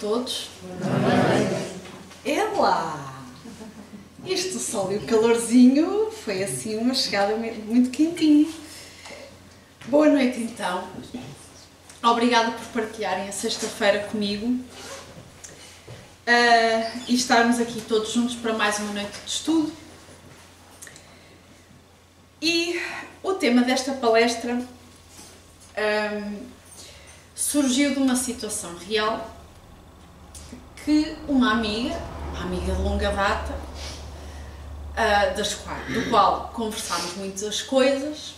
todos. É lá! Este sol e o calorzinho foi assim uma chegada muito quentinha. Boa noite então. Obrigada por partilharem a sexta-feira comigo e estarmos aqui todos juntos para mais uma noite de estudo. E o tema desta palestra surgiu de uma situação real que uma amiga de longa data, do qual conversámos muitas coisas.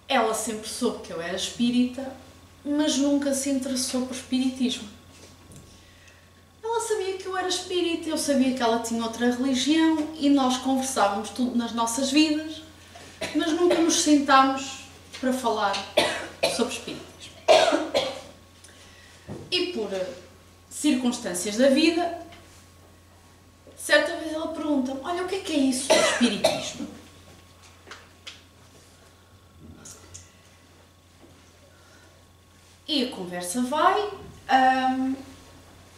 Ela sempre soube que eu era espírita, mas nunca se interessou por espiritismo. Ela sabia que eu era espírita, eu sabia que ela tinha outra religião e nós conversávamos tudo nas nossas vidas, mas nunca nos sentámos para falar sobre espiritismo. E por circunstâncias da vida, certa vez ela pergunta-me: olha, o que é isso do espiritismo? E a conversa vai,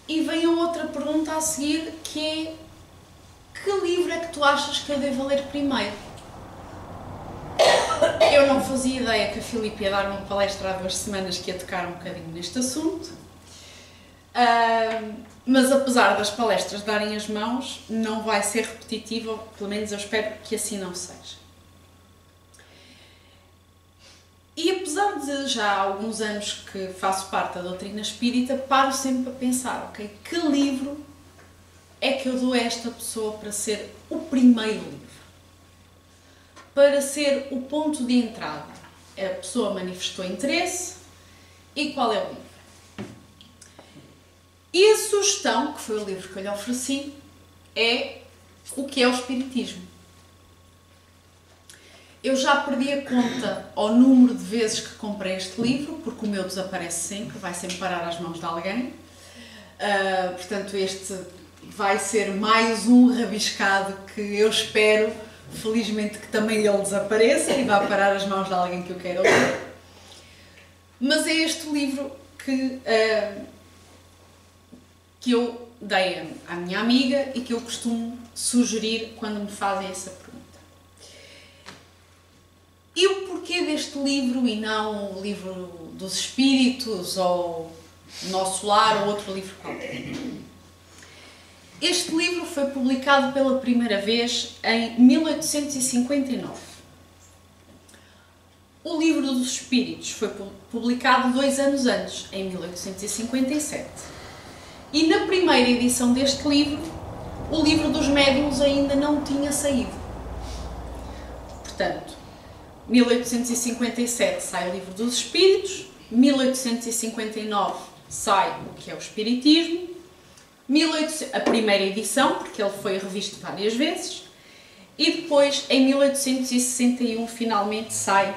e vem a outra pergunta a seguir, que é: que livro é que tu achas que eu devo ler primeiro? Eu não fazia ideia que a Filipe ia dar uma palestra há 2 semanas que ia tocar um bocadinho neste assunto, mas apesar das palestras darem as mãos, não vai ser repetitiva, pelo menos eu espero que assim não seja. E apesar de já há alguns anos que faço parte da doutrina espírita, paro sempre a pensar, ok, que livro é que eu dou a esta pessoa para ser o primeiro livro? Para ser o ponto de entrada. A pessoa manifestou interesse e qual é o livro? E a sugestão, que foi o livro que eu lhe ofereci, é o que é o espiritismo. Eu já perdi a conta ao número de vezes que comprei este livro, porque o meu desaparece sempre, vai sempre parar às mãos de alguém. Portanto, este vai ser mais um rabiscado que eu espero, felizmente, que também ele desapareça e vá parar às mãos de alguém que eu queira ler. Mas é este livro que eu dei à minha amiga e que eu costumo sugerir quando me fazem essa pergunta. E o porquê deste livro e não o livro dos espíritos ou Nosso Lar ou outro livro qualquer? Este livro foi publicado pela primeira vez em 1859. O livro dos espíritos foi publicado 2 anos antes, em 1857. E na primeira edição deste livro, o livro dos médiuns ainda não tinha saído. Portanto, 1857 sai o livro dos espíritos, 1859 sai o que é o espiritismo, a primeira edição, porque ele foi revisto várias vezes, e depois, em 1861, finalmente sai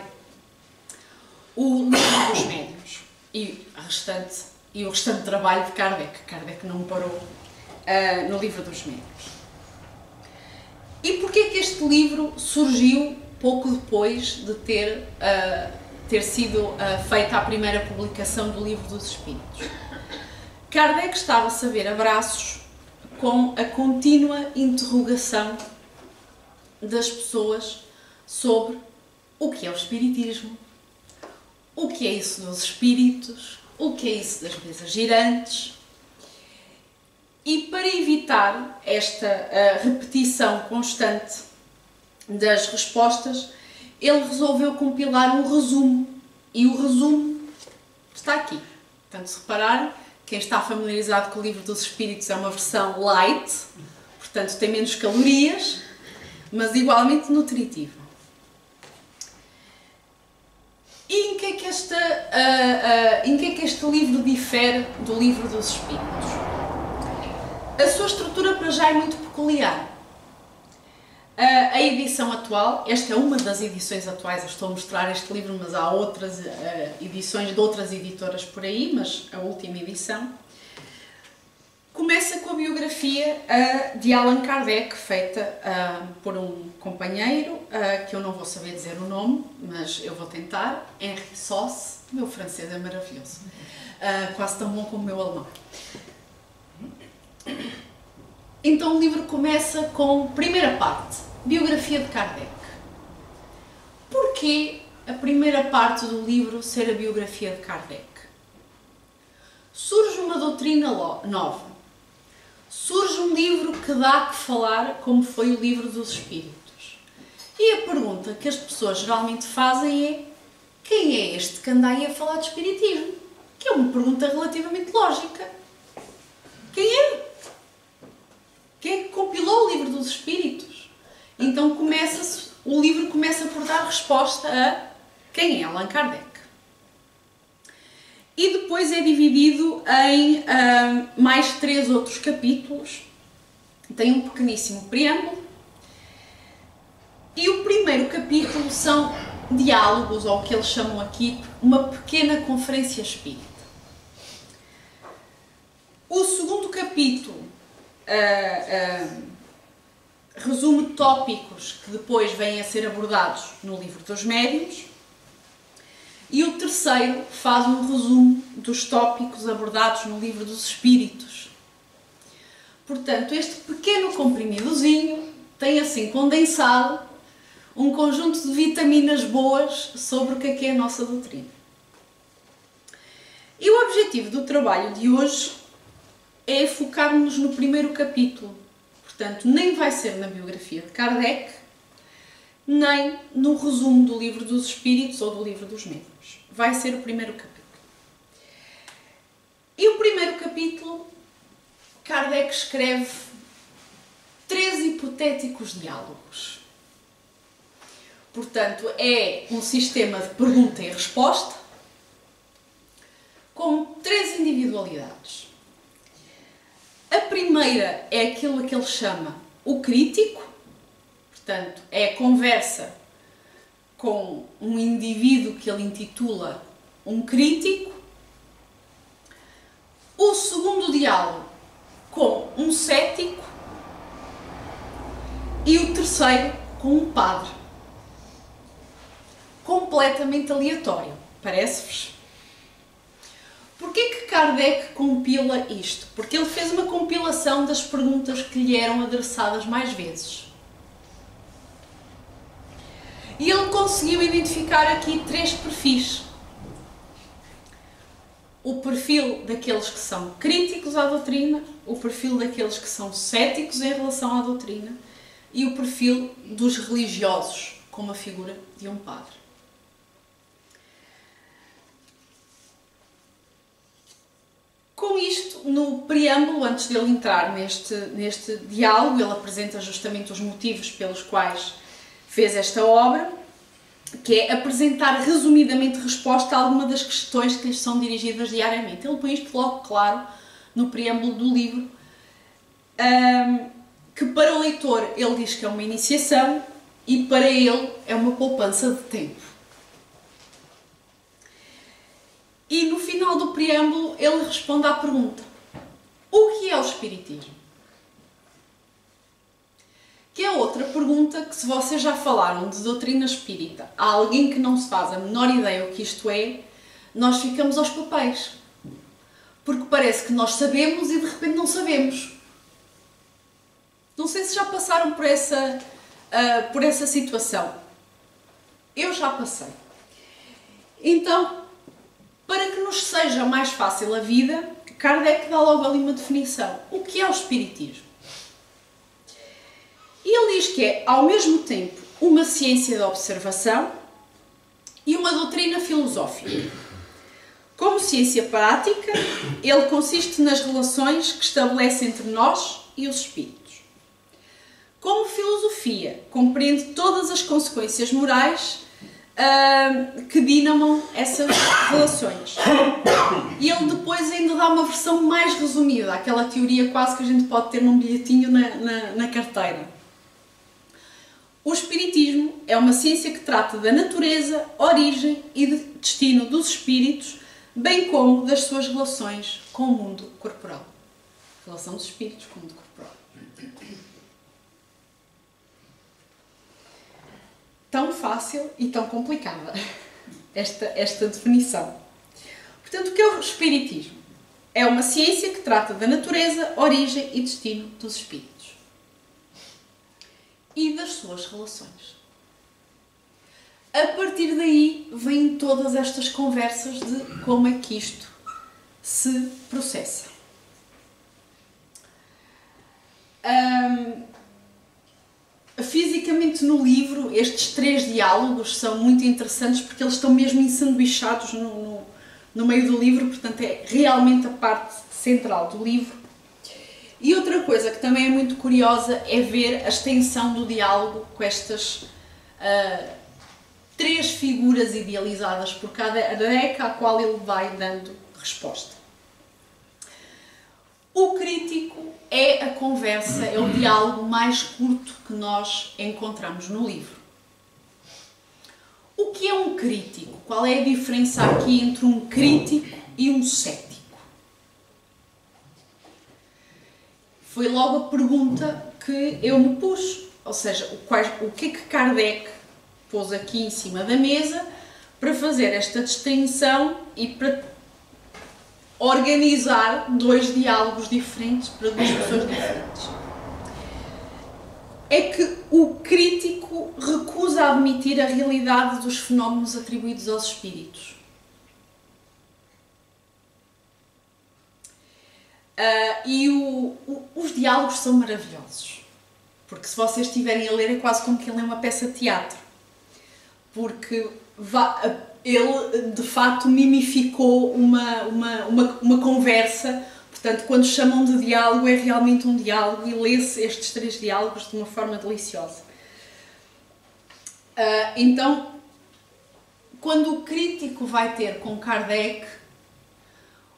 o livro dos médiuns e o restante trabalho de Kardec. Kardec não parou no livro dos médiuns. E porquê que este livro surgiu pouco depois de ter sido feita a primeira publicação do livro dos espíritos? Kardec estava-se a ver a braços com a contínua interrogação das pessoas sobre o que é o espiritismo, o que é isso dos espíritos, o que é isso das mesas girantes. E para evitar esta repetição constante das respostas, ele resolveu compilar um resumo. E o resumo está aqui. Portanto, se repararem, quem está familiarizado com o livro dos espíritos é uma versão light, portanto tem menos calorias, mas igualmente nutritiva. E em que é que este livro difere do livro dos espíritos? A sua estrutura para já é muito peculiar. A edição atual, esta é uma das edições atuais, eu estou a mostrar este livro, mas há outras edições de outras editoras por aí, mas a última edição, começa com a biografia de Allan Kardec, feita por um companheiro, que eu não vou saber dizer o nome, mas eu vou tentar, Henri Sauce. O meu francês é maravilhoso. quase tão bom como o meu alemão. Então o livro começa com primeira parte, biografia de Kardec. Porquê a primeira parte do livro ser a biografia de Kardec? Surge uma doutrina nova. Surge um livro que dá que falar, como foi o Livro dos Espíritos. E a pergunta que as pessoas geralmente fazem é: quem é este que anda aí a falar de Espiritismo? Que é uma pergunta relativamente lógica. Quem é? Quem é que compilou o Livro dos Espíritos? Então o livro começa por dar resposta a quem é Allan Kardec. E depois é dividido em mais 3 outros capítulos. Tem um pequeníssimo preâmbulo. E o primeiro capítulo são diálogos, ou o que eles chamam aqui, uma pequena conferência espírita. O segundo capítulo resume tópicos que depois vêm a ser abordados no Livro dos Médiuns. E o terceiro faz um resumo dos tópicos abordados no Livro dos Espíritos. Portanto, este pequeno comprimidozinho tem assim condensado um conjunto de vitaminas boas sobre o que é a nossa doutrina. E o objetivo do trabalho de hoje é focar-nos no primeiro capítulo. Portanto, nem vai ser na biografia de Kardec, nem no resumo do Livro dos Espíritos ou do Livro dos Médiuns. Vai ser o primeiro capítulo. E o primeiro capítulo, Kardec escreve 3 hipotéticos diálogos. Portanto, é um sistema de pergunta e resposta com 3 individualidades. A primeira é aquilo que ele chama o crítico. Portanto, é a conversa com um indivíduo que ele intitula um crítico. O segundo diálogo com um cético. E o terceiro com um padre. Completamente aleatório, parece-vos? Porquê que Kardec compila isto? Porque ele fez uma compilação das perguntas que lhe eram adressadas mais vezes. E ele conseguiu identificar aqui 3 perfis. O perfil daqueles que são críticos à doutrina, o perfil daqueles que são céticos em relação à doutrina e o perfil dos religiosos, como a figura de um padre. Com isto, no preâmbulo, antes dele entrar neste diálogo, ele apresenta justamente os motivos pelos quais fez esta obra, que é apresentar resumidamente resposta a alguma das questões que lhes são dirigidas diariamente. Ele põe isto logo claro no preâmbulo do livro, que para o leitor ele diz que é uma iniciação e para ele é uma poupança de tempo. E no final do preâmbulo ele responde à pergunta: o que é o Espiritismo? Que é outra pergunta que, se vocês já falaram de doutrina espírita a alguém que não se faz a menor ideia o que isto é, nós ficamos aos papéis. Porque parece que nós sabemos e de repente não sabemos. Não sei se já passaram por essa situação. Eu já passei. Então, para que nos seja mais fácil a vida, Kardec dá logo ali uma definição. O que é o Espiritismo? E ele diz que é, ao mesmo tempo, uma ciência da observação e uma doutrina filosófica. Como ciência prática, ele consiste nas relações que estabelece entre nós e os espíritos. Como filosofia, compreende todas as consequências morais que dinamam essas relações. E ele depois ainda dá uma versão mais resumida, aquela teoria quase que a gente pode ter num bilhetinho na carteira. O Espiritismo é uma ciência que trata da natureza, origem e destino dos espíritos, bem como das suas relações com o mundo corporal. Relação dos espíritos com o mundo corporal. Tão fácil e tão complicada esta definição. Portanto, o que é o espiritismo? É uma ciência que trata da natureza, origem e destino dos espíritos e das suas relações. A partir daí vêm todas estas conversas de como é que isto se processa. Fisicamente no livro, estes 3 diálogos são muito interessantes porque eles estão mesmo ensanduichados no meio do livro, portanto é realmente a parte central do livro. E outra coisa que também é muito curiosa é ver a extensão do diálogo com estas 3 figuras idealizadas por Kardec, à qual ele vai dando resposta. O crítico é a conversa, é o diálogo mais curto que nós encontramos no livro. O que é um crítico? Qual é a diferença aqui entre um crítico e um cético? Foi logo a pergunta que eu me pus, ou seja, o que é que Kardec pôs aqui em cima da mesa para fazer esta distinção e para organizar 2 diálogos diferentes para 2 pessoas diferentes. É que o crítico recusa admitir a realidade dos fenómenos atribuídos aos espíritos. Os diálogos são maravilhosos, porque se vocês estiverem a ler é quase como que ele é uma peça de teatro, porque ele de facto mimificou uma conversa, portanto quando chamam de diálogo é realmente um diálogo e lê-se estes 3 diálogos de uma forma deliciosa. Então, quando o crítico vai ter com Kardec,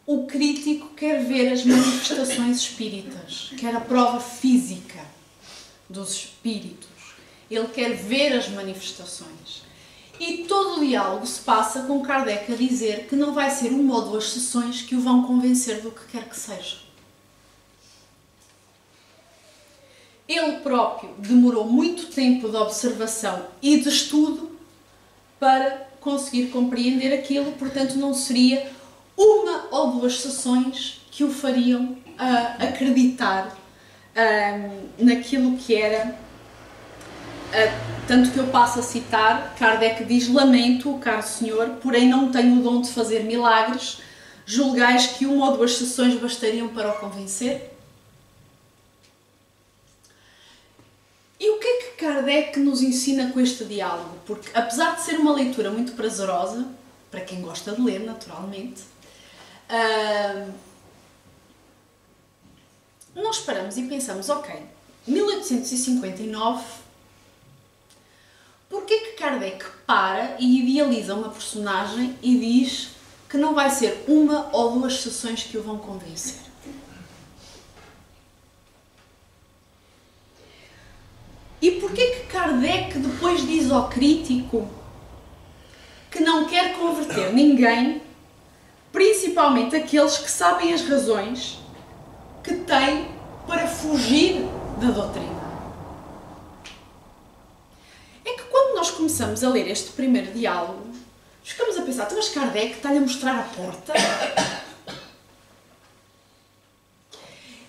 o crítico quer ver as manifestações espíritas, quer a prova física dos espíritos, ele quer ver as manifestações. E todo o diálogo se passa com Kardec a dizer que não vai ser 1 ou 2 sessões que o vão convencer do que quer que seja. Ele próprio demorou muito tempo de observação e de estudo para conseguir compreender aquilo, portanto não seria 1 ou 2 sessões que o fariam acreditar naquilo que era. Tanto que eu passo a citar, Kardec diz: lamento, caro senhor, porém não tenho o dom de fazer milagres, julgais que 1 ou 2 sessões bastariam para o convencer? E o que é que Kardec nos ensina com este diálogo? Porque apesar de ser uma leitura muito prazerosa, para quem gosta de ler, naturalmente, nós paramos e pensamos, ok, 1859, porquê que Kardec para e idealiza uma personagem e diz que não vai ser 1 ou 2 sessões que o vão convencer? E porquê que Kardec depois diz ao crítico que não quer converter ninguém, principalmente aqueles que sabem as razões que têm para fugir da doutrina? É que quando nós começamos a ler este primeiro diálogo, ficamos a pensar, mas Kardec está-lhe a mostrar a porta?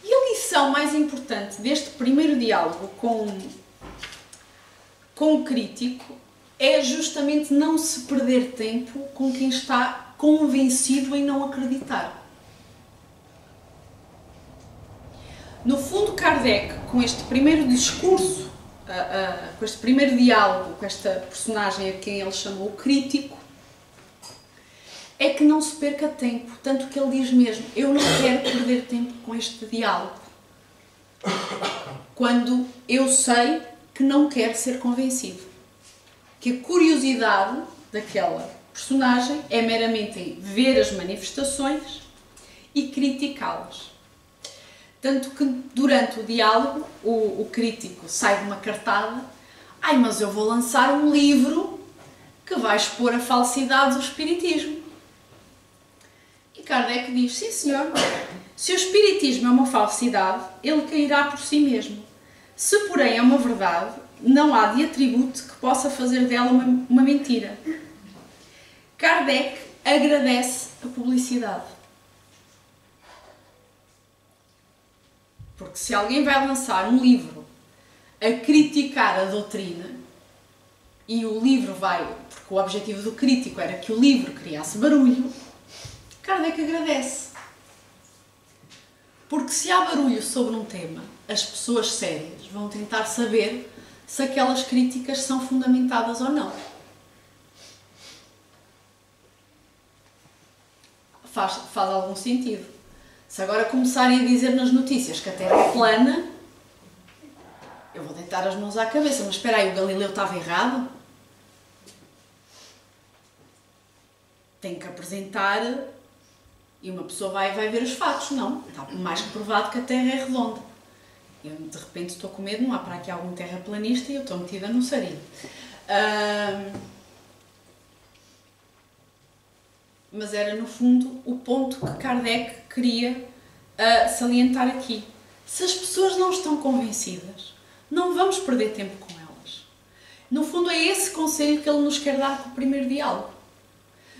E a lição mais importante deste primeiro diálogo com o crítico é justamente não se perder tempo com quem está convencido em não acreditar. No fundo, Kardec, com este primeiro discurso, com este primeiro diálogo, com esta personagem a quem ele chamou o crítico, é que não se perca tempo, tanto que ele diz mesmo, eu não quero perder tempo com este diálogo, quando eu sei que não quer ser convencido, que a curiosidade daquela personagem é meramente em ver as manifestações e criticá-las. Tanto que durante o diálogo o crítico sai de uma cartada, mas eu vou lançar um livro que vai expor a falsidade do espiritismo. E Kardec diz, sim senhor, se o espiritismo é uma falsidade, ele cairá por si mesmo. Se, porém, é uma verdade, não há de atributo que possa fazer dela uma mentira. Kardec agradece a publicidade. Porque se alguém vai lançar um livro a criticar a doutrina, e o livro vai, porque o objetivo do crítico era que o livro criasse barulho, Kardec agradece. Porque se há barulho sobre um tema, as pessoas sérias vão tentar saber se aquelas críticas são fundamentadas ou não. Faz algum sentido. Se agora começarem a dizer nas notícias que a Terra é plana, eu vou deitar as mãos à cabeça. Mas espera aí, o Galileu estava errado? Tem que apresentar e uma pessoa vai ver os fatos. Não, está mais que provado que a Terra é redonda. Eu de repente estou com medo, não há para aqui algum terraplanista e eu estou metida num sarilho. Mas era no fundo o ponto que Kardec queria salientar aqui. Se as pessoas não estão convencidas, não vamos perder tempo com elas. No fundo é esse conselho que ele nos quer dar com o primeiro diálogo.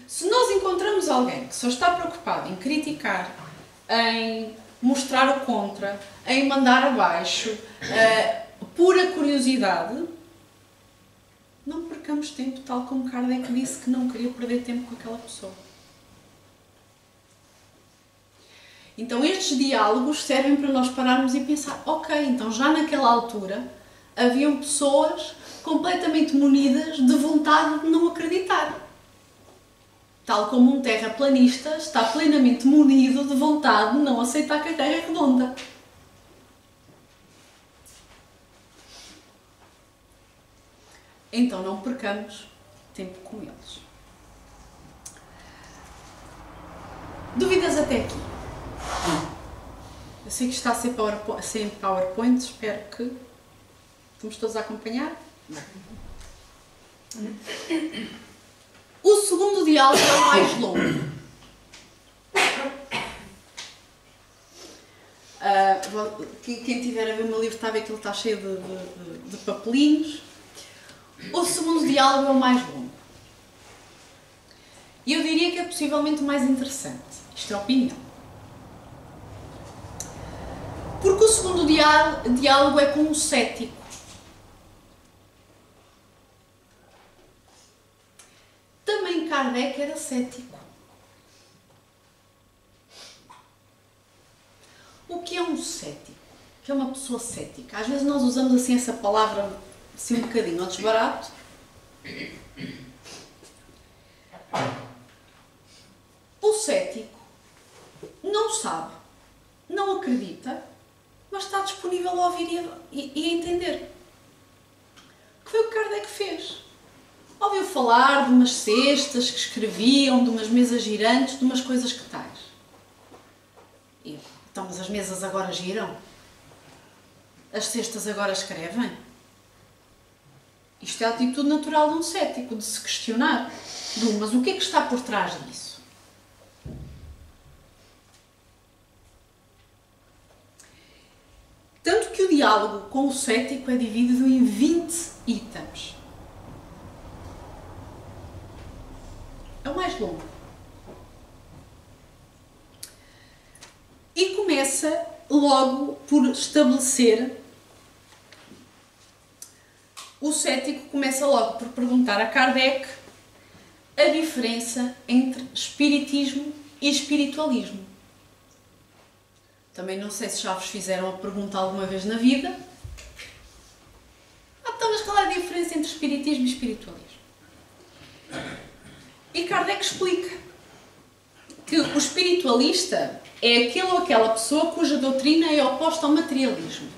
Se nós encontramos alguém que só está preocupado em criticar, em mostrar o contra, em mandar abaixo, pura curiosidade, não percamos tempo, tal como Kardec disse que não queria perder tempo com aquela pessoa. Então estes diálogos servem para nós pararmos e pensar, ok, então já naquela altura haviam pessoas completamente munidas de vontade de não acreditar. Tal como um terraplanista está plenamente munido de vontade de não aceitar que a Terra é redonda. Então não percamos tempo com eles. Dúvidas até aqui? Eu sei que está sem PowerPoint, espero que estamos todos a acompanhar. O segundo diálogo é o mais longo. Quem tiver a ver o meu livro está a ver que ele está cheio de papelinhos. O segundo diálogo é o mais longo. E eu diria que é possivelmente o mais interessante. Isto é opinião. Porque o segundo diálogo é com um cético. Também Kardec era cético. O que é um cético? O que é uma pessoa cética? Às vezes nós usamos assim essa palavra assim um bocadinho ao desbarato. O cético não sabe, não acredita, mas está disponível a ouvir e a entender. Que foi o que Kardec fez. Ouviu falar de umas cestas que escreviam, de umas mesas girantes, de umas coisas que tais. Então, mas as mesas agora giram? As cestas agora escrevem? Isto é a atitude natural de um cético, de se questionar. Mas o que é que está por trás disso? Tanto que o diálogo com o cético é dividido em 20 itens. É o mais longo. E começa logo por estabelecer. O cético começa logo por perguntar a Kardec a diferença entre espiritismo e espiritualismo. Também não sei se já vos fizeram a pergunta alguma vez na vida. Então, mas qual é a diferença entre espiritismo e espiritualismo? E Kardec explica que o espiritualista é aquele ou aquela pessoa cuja doutrina é oposta ao materialismo.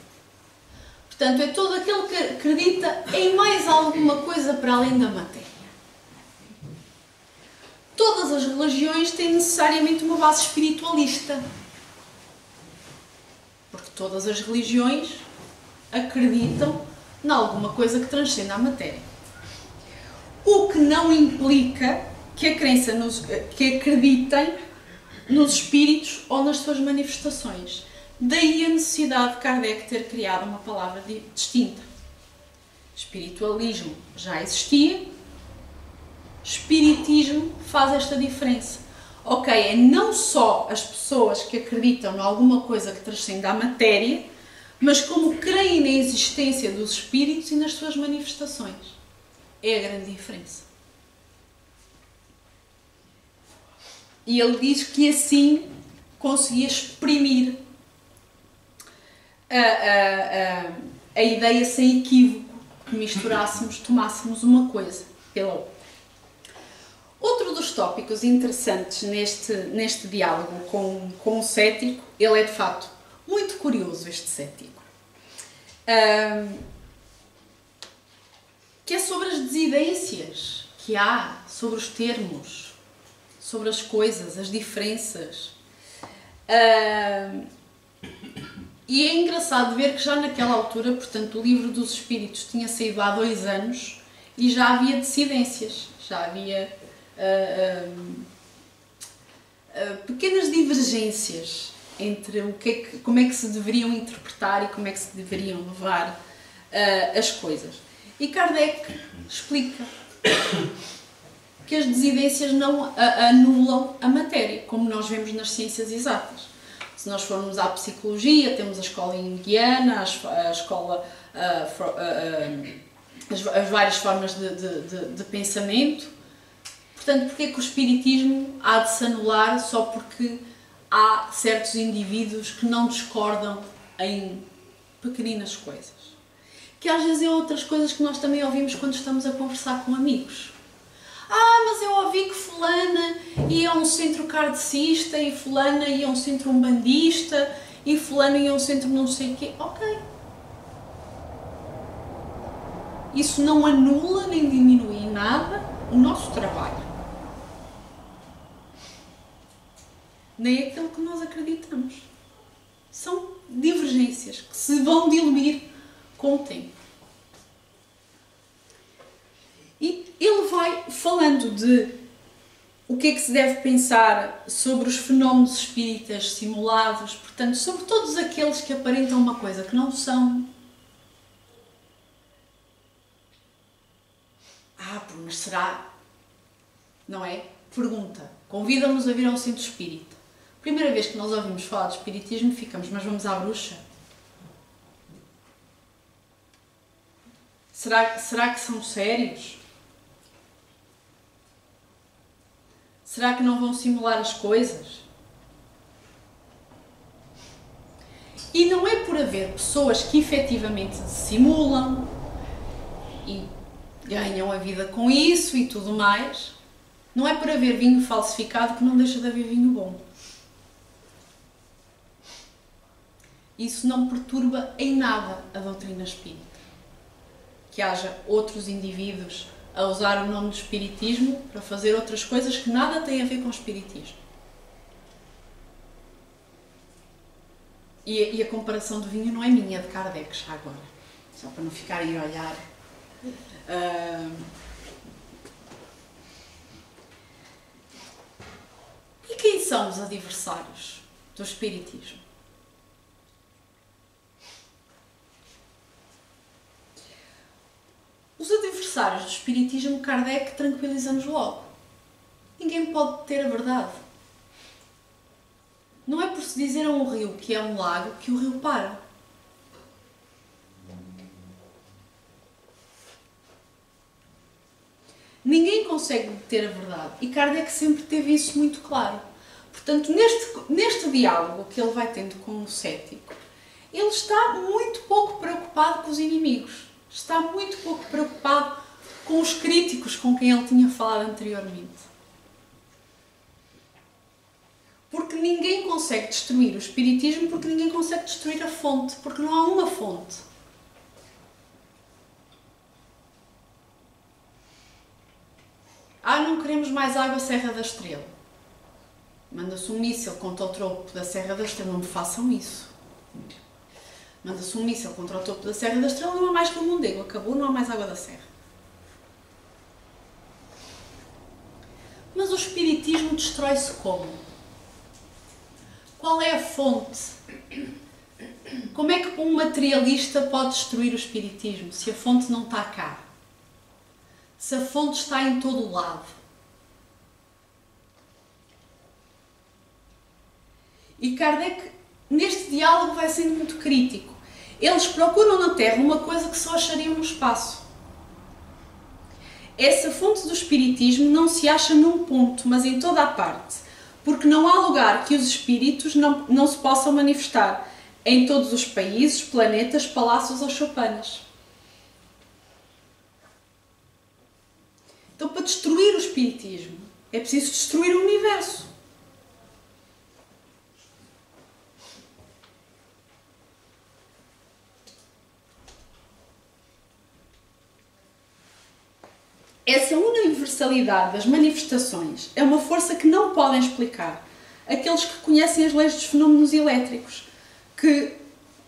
Portanto, é todo aquele que acredita em mais alguma coisa para além da matéria. Todas as religiões têm necessariamente uma base espiritualista. Porque todas as religiões acreditam em alguma coisa que transcenda a matéria. O que não implica que acreditem nos espíritos ou nas suas manifestações. Daí a necessidade de Kardec ter criado uma palavra distinta. Espiritualismo já existia, espiritismo faz esta diferença. Ok, é não só as pessoas que acreditam em alguma coisa que transcende a matéria, mas como creem na existência dos espíritos e nas suas manifestações. É a grande diferença. E ele diz que assim conseguia exprimir a ideia sem equívoco, que misturássemos, tomássemos uma coisa pela outra. Outro dos tópicos interessantes neste diálogo com o cético, ele é de facto muito curioso, este cético, que é sobre as desidências que há, sobre os termos, sobre as coisas, as diferenças. E é engraçado ver que já naquela altura, portanto, o livro dos Espíritos tinha saído há 2 anos e já havia dissidências, já havia pequenas divergências entre como é que se deveriam interpretar e como é que se deveriam levar as coisas. E Kardec explica que as desidências não anulam a matéria, como nós vemos nas ciências exatas. Se nós formos à psicologia, temos a escola junguiana, a escola, as várias formas de pensamento. Portanto, porque é que o espiritismo há de se anular só porque há certos indivíduos que não discordam em pequeninas coisas? Que às vezes é outras coisas que nós também ouvimos quando estamos a conversar com amigos. Mas eu ouvi que fulana ia a um centro kardecista e fulana ia a um centro umbandista e fulana ia a um centro não sei o quê. Ok. Isso não anula nem diminui em nada o nosso trabalho. Nem aquilo que nós acreditamos. São divergências que se vão diluir com o tempo. E ele vai falando de o que é que se deve pensar sobre os fenómenos espíritas simulados, portanto, sobre todos aqueles que aparentam uma coisa que não são. Mas será? Não é? Pergunta. Convida-nos a vir a um centro espírita. Primeira vez que nós ouvimos falar de espiritismo, ficamos, mas vamos à bruxa? Será que são sérios? Será que não vão simular as coisas? E não é por haver pessoas que efetivamente simulam e ganham a vida com isso e tudo mais, não é por haver vinho falsificado que não deixa de haver vinho bom. Isso não perturba em nada a doutrina espírita. Que haja outros indivíduos a usar o nome do espiritismo para fazer outras coisas que nada têm a ver com o espiritismo. E a comparação do vinho não é minha, é de Kardec, já agora. Só para não ficarem a olhar. E quem são os adversários do espiritismo? Os adversários do espiritismo, Kardec tranquiliza-nos logo. Ninguém pode ter a verdade. Não é por se dizer a um rio que é um lago que o rio para. Ninguém consegue ter a verdade. E Kardec sempre teve isso muito claro. Portanto, neste diálogo que ele vai tendo com o cético, ele está muito pouco preocupado com os inimigos. Está muito pouco preocupado com os críticos com quem ele tinha falado anteriormente. Porque ninguém consegue destruir o espiritismo, porque ninguém consegue destruir a fonte, porque não há uma fonte. Não queremos mais água Serra da Estrela. Manda-se um míssil contra o topo da Serra da Estrela, não me façam isso. Manda-se um míssil contra o topo da Serra da Estrela, não há mais que um Mondego, acabou, não há mais água da Serra. Mas o espiritismo destrói-se como? Qual é a fonte? Como é que um materialista pode destruir o espiritismo se a fonte não está cá? Se a fonte está em todo o lado? E Kardec, neste diálogo, vai sendo muito crítico. Eles procuram na Terra uma coisa que só achariam no espaço. Essa fonte do espiritismo não se acha num ponto, mas em toda a parte, porque não há lugar que os espíritos não se possam manifestar, em todos os países, planetas, palácios ou choupanas. Então, para destruir o espiritismo, é preciso destruir o universo. Essa universalidade das manifestações é uma força que não podem explicar aqueles que conhecem as leis dos fenómenos elétricos, que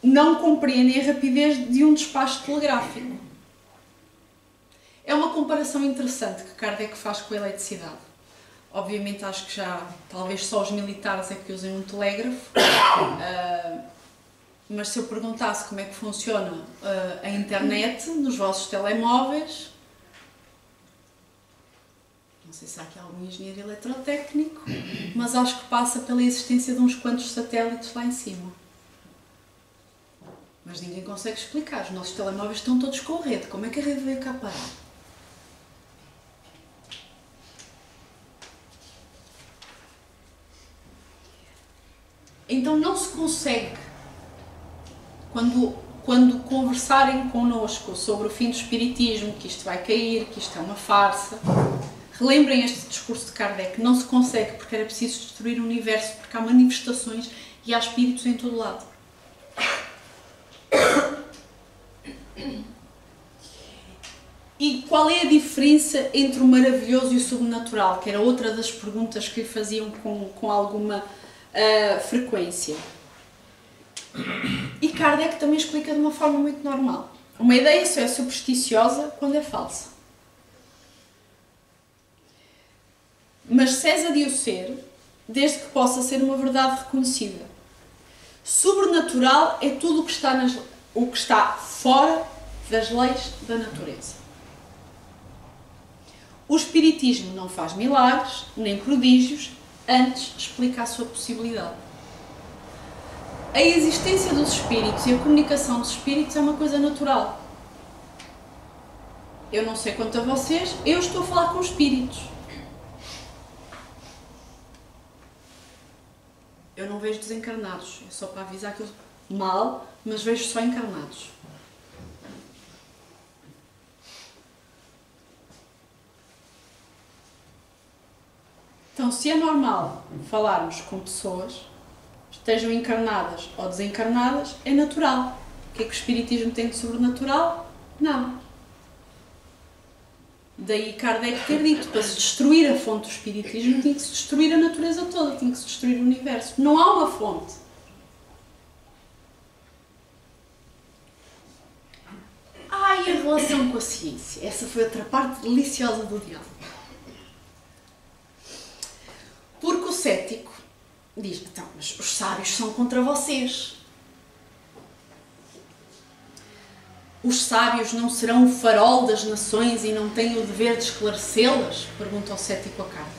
não compreendem a rapidez de um despacho telegráfico. É uma comparação interessante que Kardec faz com a eletricidade. Obviamente acho que já, talvez só os militares é que usem um telégrafo, mas se eu perguntasse como é que funciona a internet nos vossos telemóveis, não sei se há aqui algum engenheiro eletrotécnico, mas acho que passa pela existência de uns quantos satélites lá em cima. Mas ninguém consegue explicar. Os nossos telemóveis estão todos com rede. Como é que a rede veio cá parar? Então não se consegue, quando conversarem connosco sobre o fim do espiritismo, que isto vai cair, que isto é uma farsa, relembrem este discurso de Kardec. Não se consegue porque era preciso destruir o universo, porque há manifestações e há espíritos em todo lado. E qual é a diferença entre o maravilhoso e o sobrenatural? Que era outra das perguntas que lhe faziam com alguma frequência. E Kardec também explica de uma forma muito normal. Uma ideia só é supersticiosa quando é falsa. Mas cessa de o ser, desde que possa ser uma verdade reconhecida. Sobrenatural é tudo o que está fora das leis da natureza. O espiritismo não faz milagres, nem prodígios, antes explica a sua possibilidade. A existência dos espíritos e a comunicação dos espíritos é uma coisa natural. Eu não sei quanto a vocês, eu estou a falar com espíritos. Eu não vejo desencarnados, é só para avisar que eu mal, mas vejo só encarnados. Então, se é normal falarmos com pessoas, estejam encarnadas ou desencarnadas, é natural. O que é que o espiritismo tem de sobrenatural? Não. Daí Kardec ter dito, para se destruir a fonte do espiritismo, tinha que se destruir a natureza toda, tinha que se destruir o universo. Não há uma fonte. E a relação com a ciência? Essa foi outra parte deliciosa do diálogo. Porque o cético diz, então, mas os sábios são contra vocês. Os sábios não serão o farol das nações e não têm o dever de esclarecê-las? Pergunta o cético a Kardec.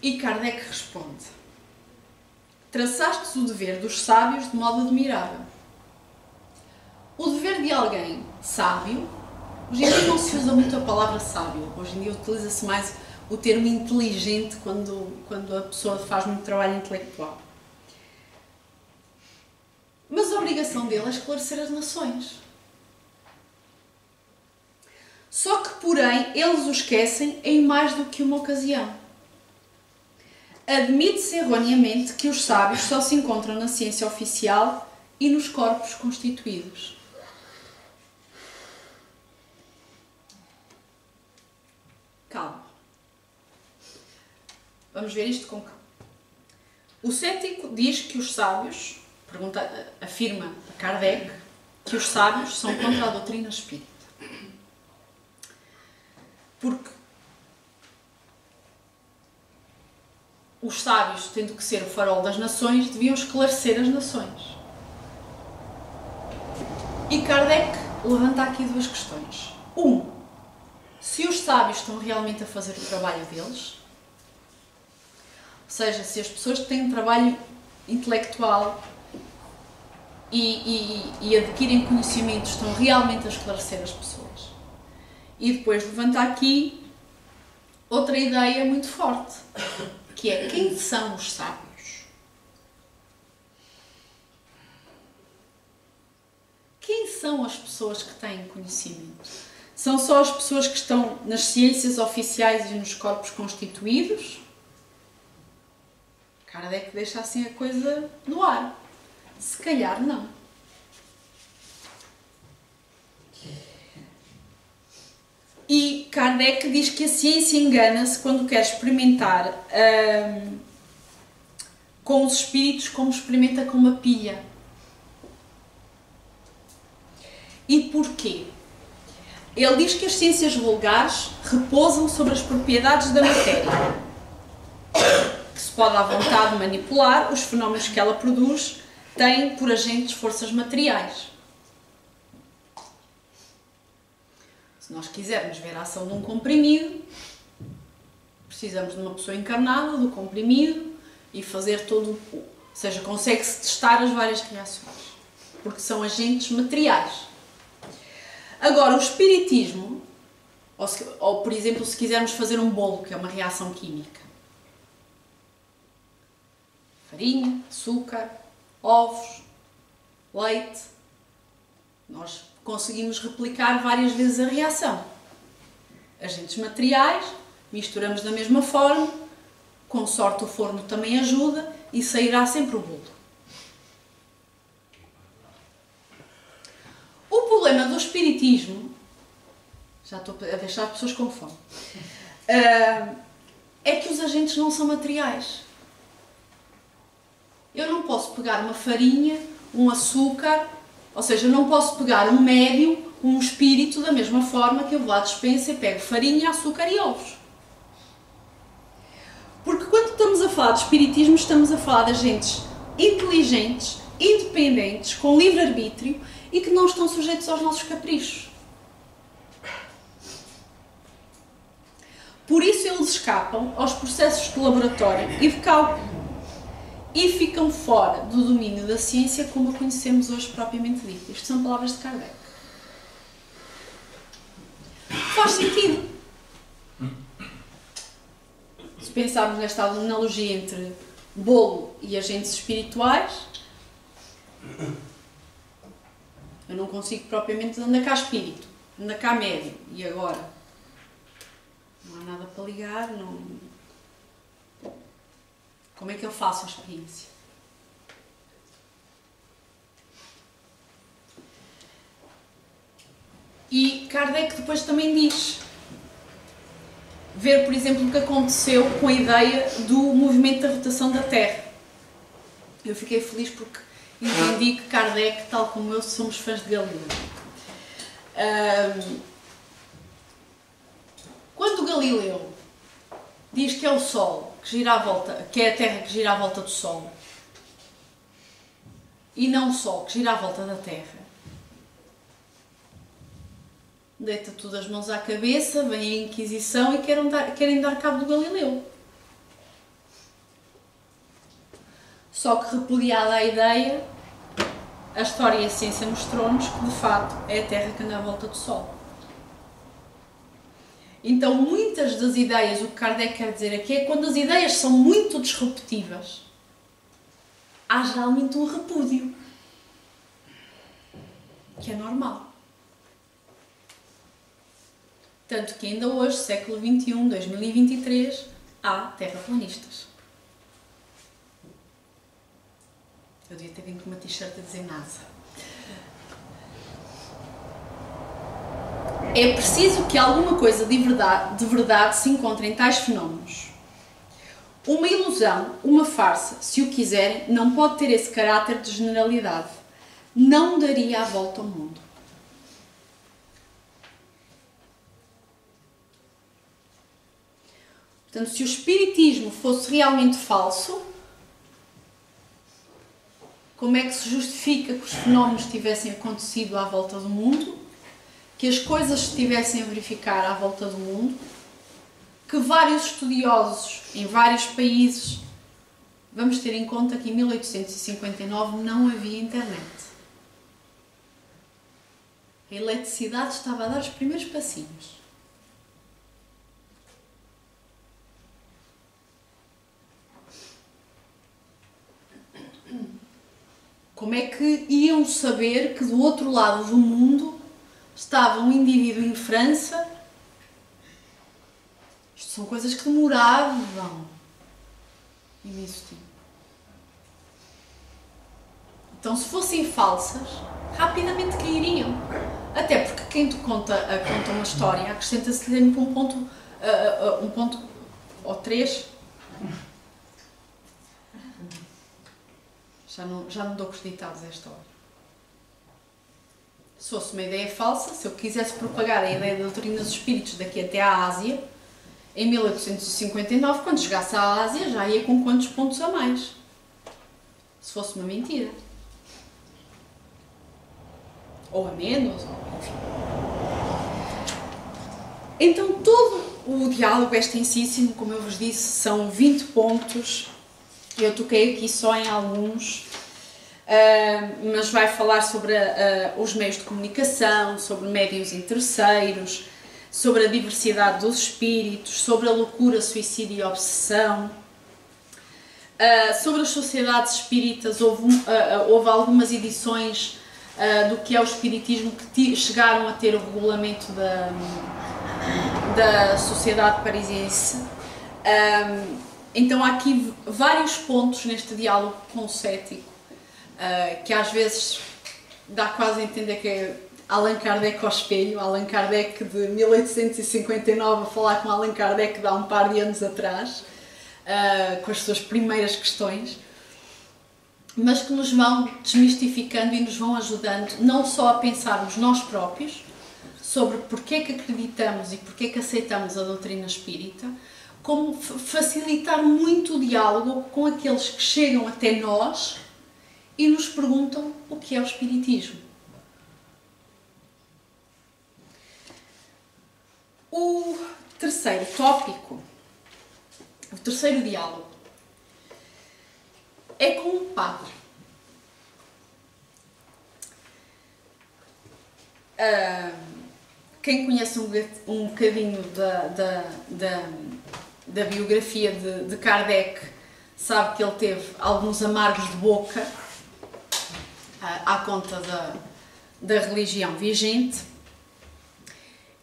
E Kardec responde, traçastes o dever dos sábios de modo admirável. O dever de alguém sábio, hoje em dia não se usa muito a palavra sábio, hoje em dia utiliza-se mais o termo inteligente quando a pessoa faz muito trabalho intelectual. Mas a obrigação dele é esclarecer as nações. Só que, porém, eles o esquecem em mais do que uma ocasião. Admite-se erroneamente que os sábios só se encontram na ciência oficial e nos corpos constituídos. Calma. Vamos ver isto com calma. O cético diz que os sábios, afirma a Kardec, que os sábios são contra a doutrina espírita. Porque os sábios, tendo que ser o farol das nações, deviam esclarecer as nações. E Kardec levanta aqui duas questões. Se os sábios estão realmente a fazer o trabalho deles, seja, se as pessoas que têm um trabalho intelectual e adquirem conhecimento estão realmente a esclarecer as pessoas. E depois levanta aqui outra ideia muito forte, que é: quem são os sábios? Quem são as pessoas que têm conhecimento? São só as pessoas que estão nas ciências oficiais e nos corpos constituídos? Kardec deixa assim a coisa no ar. Se calhar não. E Kardec diz que a ciência engana-se quando quer experimentar com os espíritos como experimenta com uma pilha. E porquê? Ele diz que as ciências vulgares repousam sobre as propriedades da matéria, que se pode à vontade manipular os fenómenos que ela produz, têm por agentes forças materiais. Se nós quisermos ver a ação de um comprimido, precisamos de uma pessoa encarnada do comprimido e fazer todo, ou seja, consegue-se testar as várias reações, porque são agentes materiais. Agora, o espiritismo, ou por exemplo, se quisermos fazer um bolo, que é uma reação química, farinha, açúcar, ovos, leite, nós conseguimos replicar várias vezes a reação. Agentes materiais, misturamos da mesma forma, com sorte o forno também ajuda e sairá sempre o bolo. O problema do espiritismo, já estou a deixar as pessoas com fome, é que os agentes não são materiais. Eu não posso pegar uma farinha, um açúcar, ou seja, eu não posso pegar um médium, um espírito, da mesma forma que eu vou à despensa e pego farinha, açúcar e ovos. Porque quando estamos a falar de espiritismo, estamos a falar de agentes inteligentes, independentes, com livre-arbítrio e que não estão sujeitos aos nossos caprichos. Por isso eles escapam aos processos de laboratório e de cálculo e ficam fora do domínio da ciência como a conhecemos hoje propriamente dito. Isto são palavras de Kardec. Faz sentido. Se pensarmos nesta analogia entre bolo e agentes espirituais, eu não consigo propriamente anda cá espírito, anda cá médium, e agora? Não há nada para ligar, não... Como é que eu faço a experiência? E Kardec depois também diz, ver, por exemplo, o que aconteceu com a ideia do movimento da rotação da Terra. Eu fiquei feliz porque entendi que Kardec, tal como eu, somos fãs de Galileu. Quando Galileu diz que é o Sol que gira à volta, que é a Terra que gira à volta do Sol, e não o Sol que gira à volta da Terra, deita tudo as mãos à cabeça, vem a Inquisição e querem dar cabo do Galileu. Só que, repudiada a ideia, a história e a ciência mostrou-nos que, de facto, é a Terra que anda à volta do Sol. Então, muitas das ideias, o que Kardec quer dizer aqui é que quando as ideias são muito disruptivas, há geralmente um repúdio, que é normal. Tanto que ainda hoje, século XXI, 2023, há terraplanistas. Eu devia ter vindo com uma t-shirt a dizer NASA. É preciso que alguma coisa de verdade se encontre em tais fenómenos. Uma ilusão, uma farsa, se o quiserem, não pode ter esse caráter de generalidade. Não daria a volta ao mundo. Portanto, se o espiritismo fosse realmente falso, como é que se justifica que os fenómenos tivessem acontecido à volta do mundo, que as coisas se estivessem a verificar à volta do mundo, que vários estudiosos em vários países vamos ter em conta que em 1859 não havia internet. A eletricidade estava a dar os primeiros passinhos. Como é que iam saber que do outro lado do mundo estava um indivíduo em França? Isto são coisas que demoravam imenso tempo. Então, se fossem falsas, rapidamente cairiam. Até porque quem te conta uma história acrescenta-se sempre um ponto ou 3. Já não dou acreditados a esta hora. Se fosse uma ideia falsa, se eu quisesse propagar a ideia da doutrina dos espíritos daqui até à Ásia, em 1859, quando chegasse à Ásia, já ia com quantos pontos a mais? Se fosse uma mentira. Ou a menos, ou enfim. Então, todo o diálogo é extensíssimo, como eu vos disse, são 20 pontos. Eu toquei aqui só em alguns, mas vai falar sobre os meios de comunicação, sobre médiuns em terceiros, sobre a diversidade dos espíritos, sobre a loucura, suicídio e obsessão, sobre as sociedades espíritas. Houve algumas edições do que é o espiritismo que chegaram a ter o regulamento da Sociedade Parisiense. Então há aqui vários pontos neste diálogo concético que às vezes dá quase a entender que é Allan Kardec ao espelho, Allan Kardec de 1859 a falar com Allan Kardec de há um par de anos atrás, com as suas primeiras questões, mas que nos vão desmistificando e nos vão ajudando não só a pensarmos nós próprios sobre porque é que acreditamos e porque é que aceitamos a doutrina espírita, como facilitar muito o diálogo com aqueles que chegam até nós e nos perguntam o que é o espiritismo. O terceiro tópico, o terceiro diálogo, é com um padre. Quem conhece um bocadinho da biografia de Kardec sabe que ele teve alguns amargos de boca à conta da religião vigente,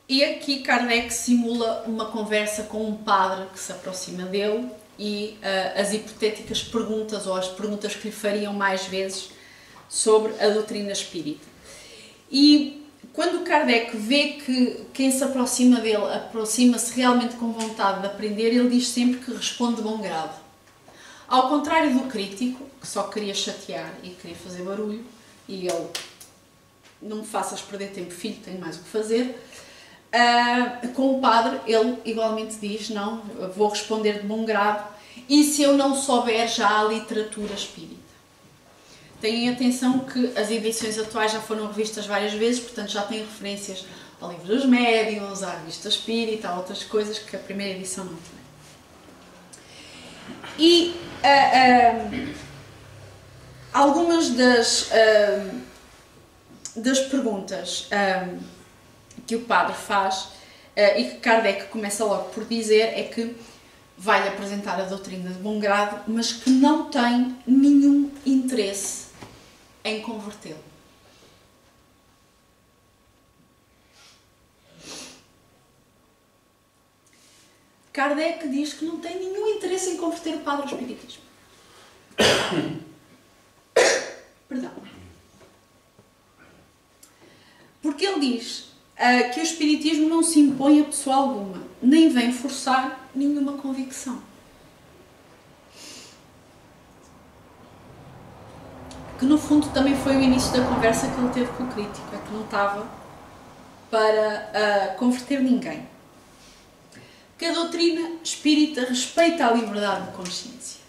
e aqui Kardec simula uma conversa com um padre que se aproxima dele e as hipotéticas perguntas ou as perguntas que lhe fariam mais vezes sobre a doutrina espírita. E quando Kardec vê que quem se aproxima dele aproxima-se realmente com vontade de aprender, ele diz sempre que responde de bom grado. Ao contrário do crítico, que só queria chatear e queria fazer barulho, e ele, não me faças perder tempo, filho, tenho mais o que fazer, com o padre ele igualmente diz, não, vou responder de bom grado, e se eu não souber já a literatura espírita. Tenham atenção que as edições atuais já foram revistas várias vezes, portanto já têm referências ao livro dos médiuns, à revista espírita, a outras coisas que a primeira edição não tem. E algumas das perguntas que o padre faz e que Kardec começa logo por dizer é que vai-lhe apresentar a doutrina de bom grado, mas que não tem nenhum interesse em convertê-lo. Kardec diz que não tem nenhum interesse em converter o padre ao espiritismo. Perdão. Porque ele diz que o espiritismo não se impõe a pessoa alguma, nem vem forçar nenhuma convicção. Que no fundo também foi o início da conversa que ele teve com o crítico, é que não estava para converter ninguém. Que a doutrina espírita respeita a liberdade de consciência.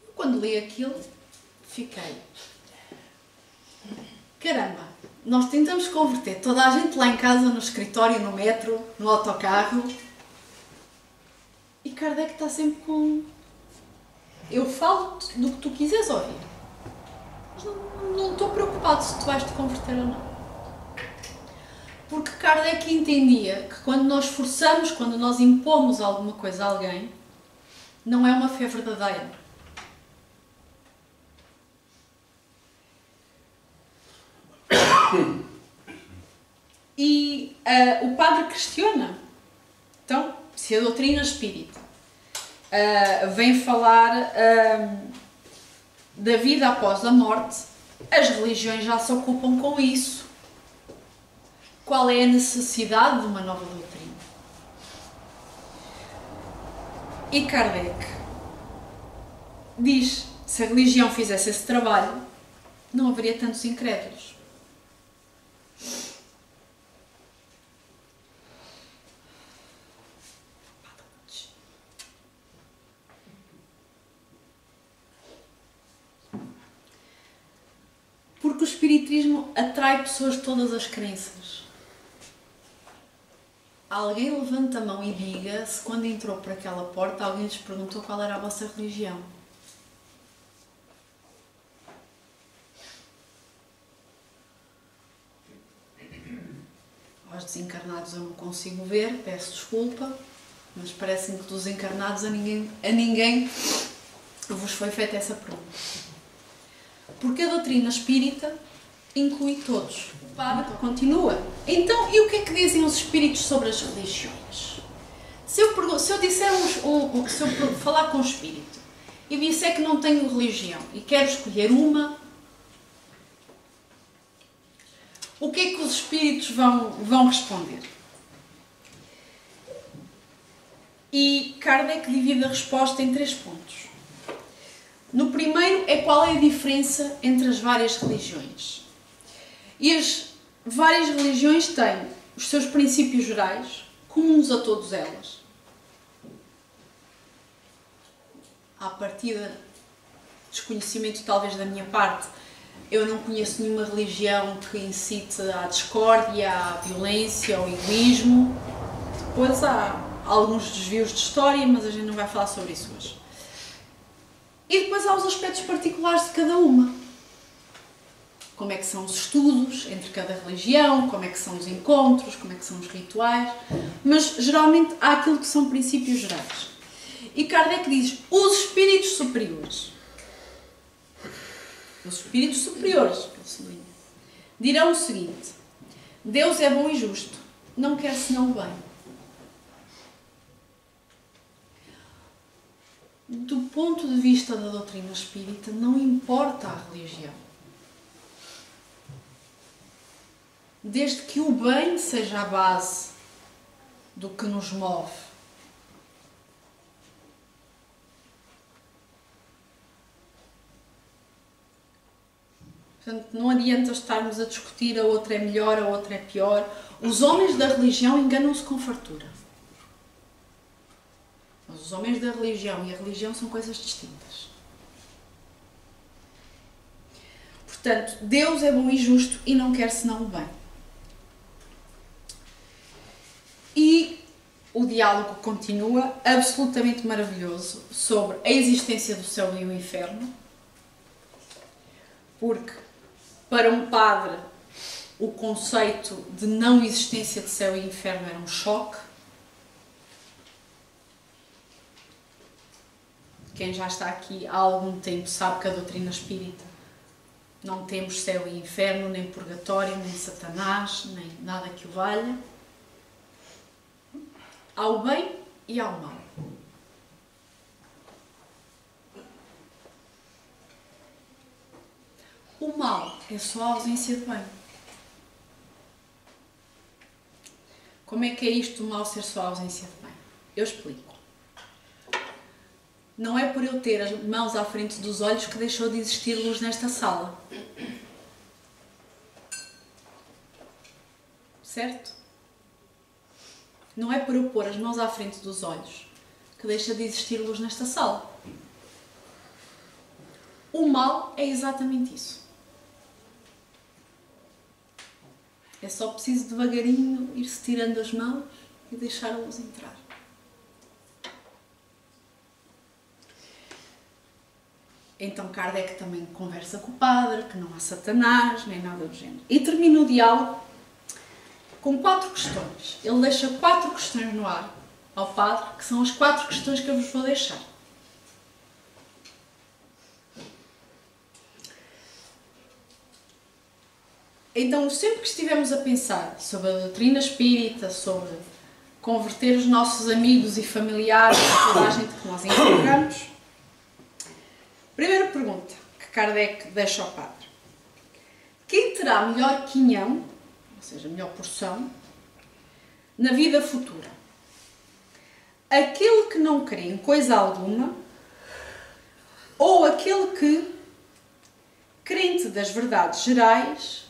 Eu, quando li aquilo, fiquei, caramba, nós tentamos converter toda a gente lá em casa, no escritório, no metro, no autocarro. E Kardec está sempre com... Eu falo-te do que tu quiseres ouvir. Mas não estou preocupado se tu vais te converter ou não. Porque Kardec entendia que quando nós forçamos, quando nós impomos alguma coisa a alguém, não é uma fé verdadeira. E o padre questiona. Então, se a doutrina espírita vem falar da vida após a morte, as religiões já se ocupam com isso. Qual é a necessidade de uma nova doutrina? E Kardec diz, se a religião fizesse esse trabalho, não haveria tantos incrédulos. Porque o espiritismo atrai pessoas de todas as crenças. Alguém levanta a mão e diga se quando entrou por aquela porta alguém lhes perguntou qual era a vossa religião. Aos desencarnados eu não consigo ver, peço desculpa, mas parece-me que dos encarnados a ninguém vos foi feita essa pergunta. Porque a doutrina espírita inclui todos. O padre continua. Então, e o que é que dizem os espíritos sobre as religiões? Se eu falar com um espírito e disser que não tenho religião e quero escolher uma, o que é que os espíritos vão responder? E Kardec divide a resposta em 3 pontos. No primeiro é qual é a diferença entre as várias religiões. E as várias religiões têm os seus princípios gerais, comuns a todas elas. À partida, desconhecimento talvez da minha parte, eu não conheço nenhuma religião que incite à discórdia, à violência, ao egoísmo. Depois há alguns desvios de história, mas a gente não vai falar sobre isso hoje. E depois há os aspectos particulares de cada uma. Como é que são os estudos entre cada religião, como é que são os encontros, como é que são os rituais, mas geralmente há aquilo que são princípios gerais. E Kardec diz, os espíritos superiores, dirão o seguinte: Deus é bom e justo, não quer senão o bem. Do ponto de vista da doutrina espírita, não importa a religião. Desde que o bem seja a base do que nos move. Portanto, não adianta estarmos a discutir a outra é melhor, a outra é pior. Os homens da religião enganam-se com fartura. Mas os homens da religião e a religião são coisas distintas. Portanto, Deus é bom e justo e não quer senão o bem. E o diálogo continua, absolutamente maravilhoso, sobre a existência do céu e o inferno, porque para um padre o conceito de não existência de céu e inferno era um choque. Quem já está aqui há algum tempo sabe que a doutrina espírita não temos céu e inferno, nem purgatório, nem Satanás, nem nada que o valha. Há o bem e há o mal. O mal é só a ausência de bem. Como é que é isto, o mal ser só a ausência de bem? Eu explico. Não é por eu ter as mãos à frente dos olhos que deixou de existir luz nesta sala. Certo? Não é por eu pôr as mãos à frente dos olhos que deixa de existir luz nesta sala. O mal é exatamente isso. É só preciso devagarinho ir-se tirando as mãos e deixar a luz entrar. Então Kardec também conversa com o padre, que não há Satanás, nem nada do género. E termina o diálogo com 4 questões. Ele deixa 4 questões no ar ao padre, que são as 4 questões que eu vos vou deixar. Então, sempre que estivermos a pensar sobre a doutrina espírita, sobre converter os nossos amigos e familiares, toda a gente que nós encontramos, primeira pergunta que Kardec deixa ao padre: quem terá melhor quinhão, ou seja, melhor porção, na vida futura? Aquele que não crê em coisa alguma ou aquele que, crente das verdades gerais,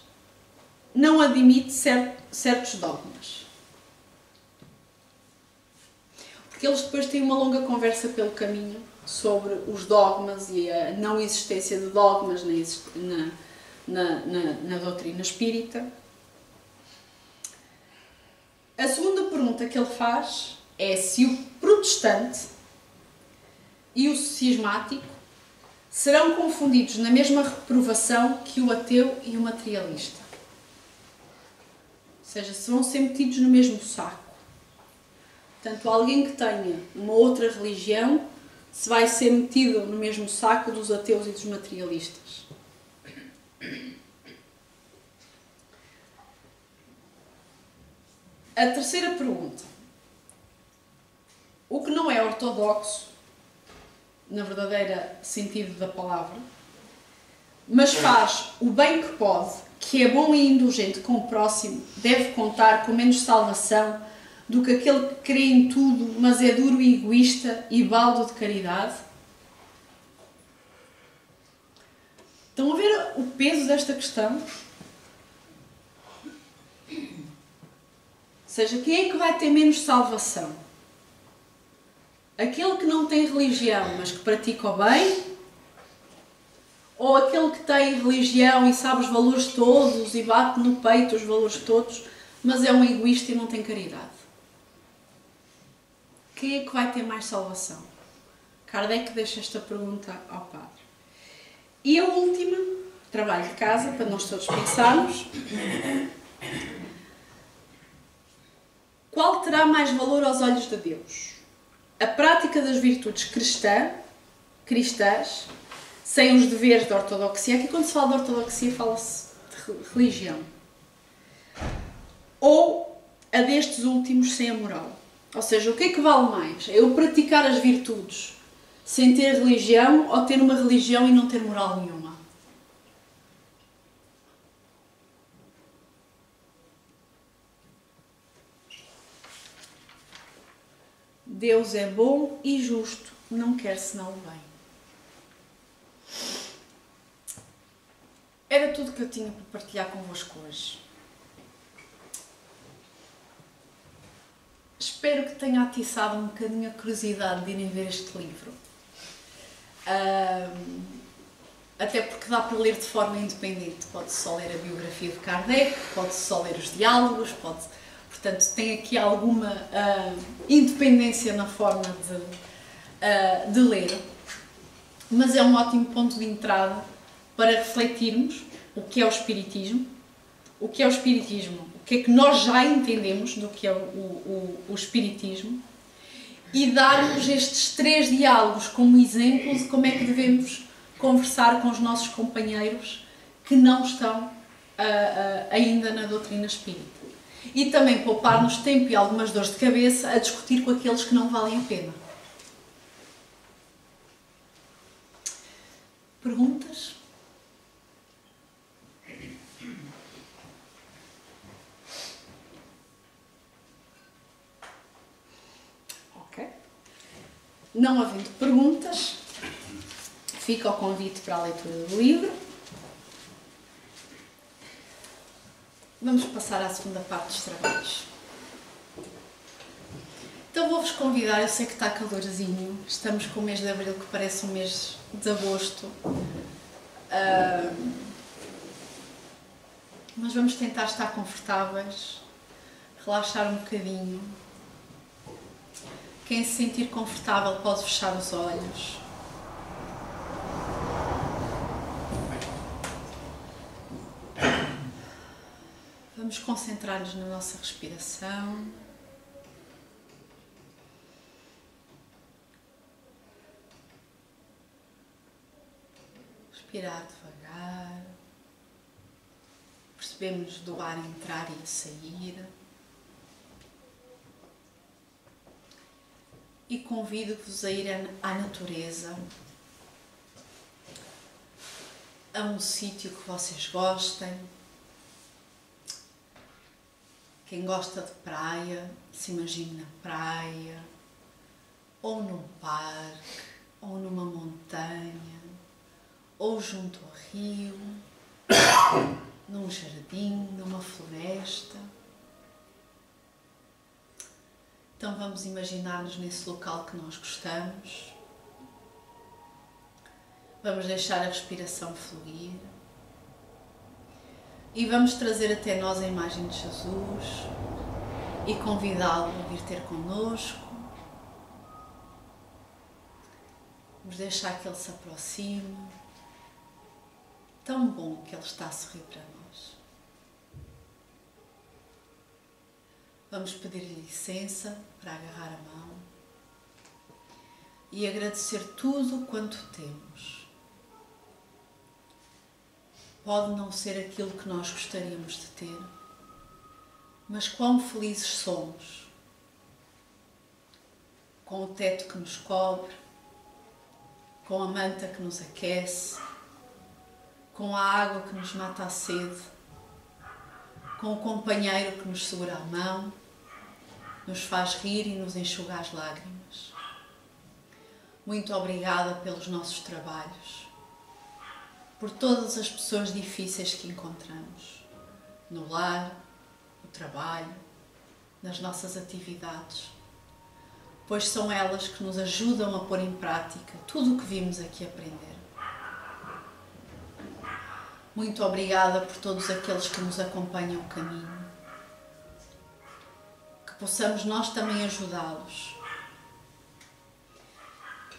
não admite certos dogmas? Porque eles depois têm uma longa conversa pelo caminho sobre os dogmas e a não existência de dogmas na doutrina espírita. A segunda pergunta que ele faz é se o protestante e o cismático serão confundidos na mesma reprovação que o ateu e o materialista. Ou seja, se vão ser metidos no mesmo saco. Portanto, alguém que tenha uma outra religião se vai ser metido no mesmo saco dos ateus e dos materialistas. A terceira pergunta: o que não é ortodoxo, na verdadeira sentido da palavra, mas faz o bem que pode, que é bom e indulgente com o próximo, deve contar com menos salvação do que aquele que crê em tudo, mas é duro e egoísta e baldo de caridade? Estão a ver o peso desta questão? Ou seja, quem é que vai ter menos salvação? Aquele que não tem religião, mas que pratica o bem? Ou aquele que tem religião e sabe os valores todos e bate no peito os valores todos, mas é um egoísta e não tem caridade? Quem é que vai ter mais salvação? Kardec deixa esta pergunta ao padre. E a última, trabalho de casa, para nós todos pensarmos: qual terá mais valor aos olhos de Deus? A prática das virtudes cristãs, sem os deveres da ortodoxia? Aqui, quando se fala de ortodoxia, fala-se de religião. Ou a destes últimos, sem a moral? Ou seja, o que é que vale mais? É eu praticar as virtudes sem ter religião ou ter uma religião e não ter moral nenhuma? Deus é bom e justo, não quer senão o bem. Era tudo que eu tinha para partilhar convosco hoje. Espero que tenha atiçado um bocadinho a curiosidade de irem ver este livro. Até porque dá para ler de forma independente. Pode-se só ler a biografia de Kardec, pode-se só ler os diálogos, portanto tem aqui alguma independência na forma de ler. Mas é um ótimo ponto de entrada para refletirmos o que é o Espiritismo, o que é que nós já entendemos do que é o Espiritismo, e darmos estes 3 diálogos como exemplo de como é que devemos conversar com os nossos companheiros que não estão ainda na doutrina espírita. E também poupar-nos tempo e algumas dores de cabeça a discutir com aqueles que não valem a pena. Perguntas? Ok. Não havendo perguntas, fica o convite para a leitura do livro. Vamos passar à segunda parte dos trabalhos. Então vou-vos convidar, eu sei que está calorzinho, estamos com o mês de Abril que parece um mês de Agosto. Mas vamos tentar estar confortáveis, relaxar um bocadinho. Quem se sentir confortável pode fechar os olhos. Vamos concentrar-nos na nossa respiração. Respirar devagar. Percebemos do ar entrar e sair. E convido-vos a ir à natureza, a um sítio que vocês gostem. Quem gosta de praia, se imagine na praia, ou num parque, ou numa montanha, ou junto ao rio, num jardim, numa floresta. Então vamos imaginar-nos nesse local que nós gostamos. Vamos deixar a respiração fluir. E vamos trazer até nós a imagem de Jesus e convidá-lo a vir ter connosco. Vamos deixar que ele se aproxime. Tão bom que ele está a sorrir para nós. Vamos pedir-lhe licença para agarrar a mão e agradecer tudo quanto temos. Pode não ser aquilo que nós gostaríamos de ter, mas quão felizes somos com o teto que nos cobre, com a manta que nos aquece, com a água que nos mata a sede, com o companheiro que nos segura a mão, nos faz rir e nos enxuga as lágrimas. Muito obrigada pelos nossos trabalhos, por todas as pessoas difíceis que encontramos, no lar, no trabalho, nas nossas atividades, pois são elas que nos ajudam a pôr em prática tudo o que vimos aqui aprender. Muito obrigada por todos aqueles que nos acompanham o caminho, que possamos nós também ajudá-los.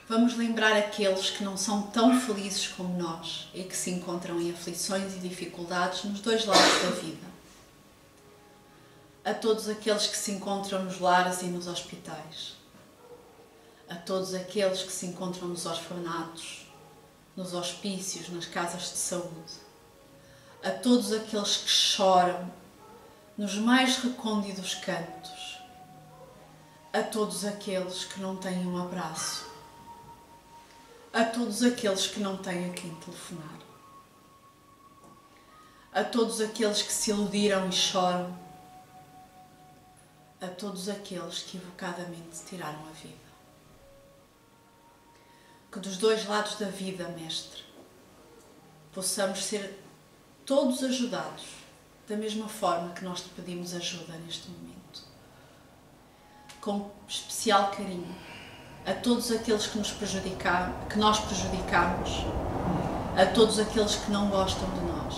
Vamos lembrar aqueles que não são tão felizes como nós e que se encontram em aflições e dificuldades nos dois lados da vida. A todos aqueles que se encontram nos lares e nos hospitais. A todos aqueles que se encontram nos orfanatos, nos hospícios, nas casas de saúde. A todos aqueles que choram nos mais recônditos cantos. A todos aqueles que não têm um abraço. A todos aqueles que não têm a quem telefonar. A todos aqueles que se iludiram e choram. A todos aqueles que equivocadamente tiraram a vida. Que dos dois lados da vida, Mestre, possamos ser todos ajudados da mesma forma que nós te pedimos ajuda neste momento. Com especial carinho a todos aqueles que nós prejudicamos, a todos aqueles que não gostam de nós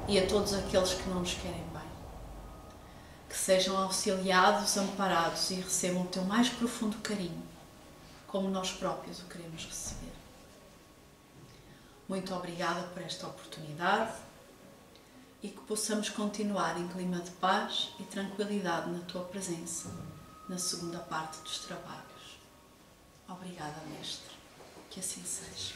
e a todos aqueles que não nos querem bem. Que sejam auxiliados, amparados e recebam o teu mais profundo carinho, como nós próprios o queremos receber. Muito obrigada por esta oportunidade e que possamos continuar em clima de paz e tranquilidade na tua presença, na segunda parte dos trabalhos. Obrigada, Mestre. Que assim seja.